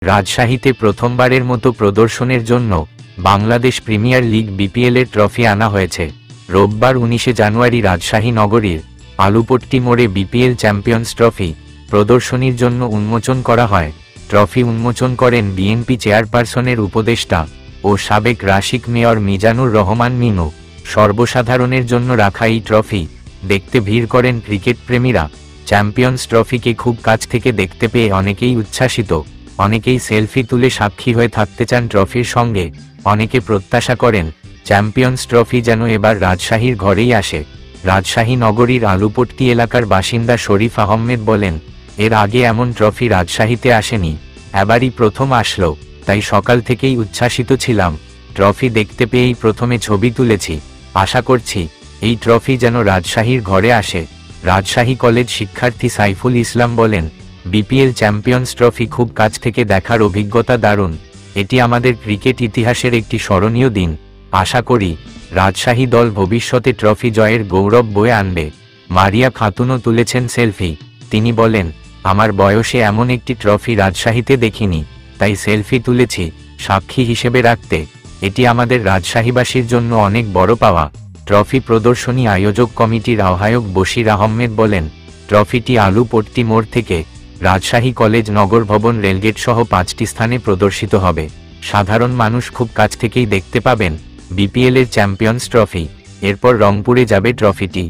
রাজশাহীতে প্রথমবারের মতো প্রদর্শনের জন্য বাংলাদেশ প্রিমিয়ার লিগ বিপিএলের ট্রফি আনা হয়েছে। রোববার 19 জানুয়ারি রাজশাহী নগরীর আলুপট্টি মোড়ে বিপিএল চ্যাম্পিয়ন্স ট্রফি প্রদর্শনীর জন্য উন্মোচন করা হয়। ট্রফি উন্মোচন করেন বিএনপি চেয়ারপারসনের উপদেষ্টা ও সাবেক রাশিক মেয়র মিজানুর রহমান মিনু। সর্বসাধারণের জন্য রাখা এই ট্রফি দেখতে ভিড় করেন ক্রিকেট প্রেমীরা। চ্যাম্পিয়ন্স ট্রফিকে খুব কাছ থেকে দেখতে পেয়ে অনেকেই উচ্ছ্বাসিত। অনেকেই সেলফি তুলে সাক্ষী হয়ে থাকতে চান ট্রফির সঙ্গে। অনেকে প্রত্যাশা করেন চ্যাম্পিয়ন্স ট্রফি যেন এবার রাজশাহীর ঘরেই আসে। রাজশাহী নগরীর আলুপট্টি এলাকার বাসিন্দা শরীফ আহমেদ বলেন, এর আগে এমন ট্রফি রাজশাহীতে আসেনি, এবারই প্রথম আসলো, তাই সকাল থেকেই উচ্ছ্বাসিত ছিলাম। ট্রফি দেখতে পেয়েই প্রথমে ছবি তুলেছি। আশা করছি এই ট্রফি যেন রাজশাহীর ঘরে আসে। রাজশাহী কলেজ শিক্ষার্থী সাইফুল ইসলাম বলেন, বিপিএল চ্যাম্পিয়ন্স ট্রফি খুব কাছ থেকে দেখার অভিজ্ঞতা দারুণ। এটি আমাদের ক্রিকেট ইতিহাসের একটি স্মরণীয় দিন। আশা করি রাজশাহী দল ভবিষ্যতে ট্রফি জয়ের গৌরব বয়ে আনবে। মারিয়া খাতুনও তুলেছেন সেলফি। তিনি বলেন, আমার বয়সে এমন একটি ট্রফি রাজশাহীতে দেখিনি, তাই সেলফি তুলেছি সাক্ষী হিসেবে রাখতে। এটি আমাদের রাজশাহীবাসীর জন্য অনেক বড় পাওয়া। ট্রফি প্রদর্শনী আয়োজক কমিটির আহ্বায়ক বশির আহমেদ বলেন, ট্রফিটি আলুপট্টি মোড় থেকে রাজশাহী কলেজ নগর ভবন রেলগেট সহ 5টি স্থানে প্রদর্শিত হবে। সাধারণ মানুষ খুব কাছ থেকেই দেখতে পাবেন বিপিএলের চ্যাম্পিয়ন্স ট্রফি। এরপর রংপুরে যাবে ট্রফিটি।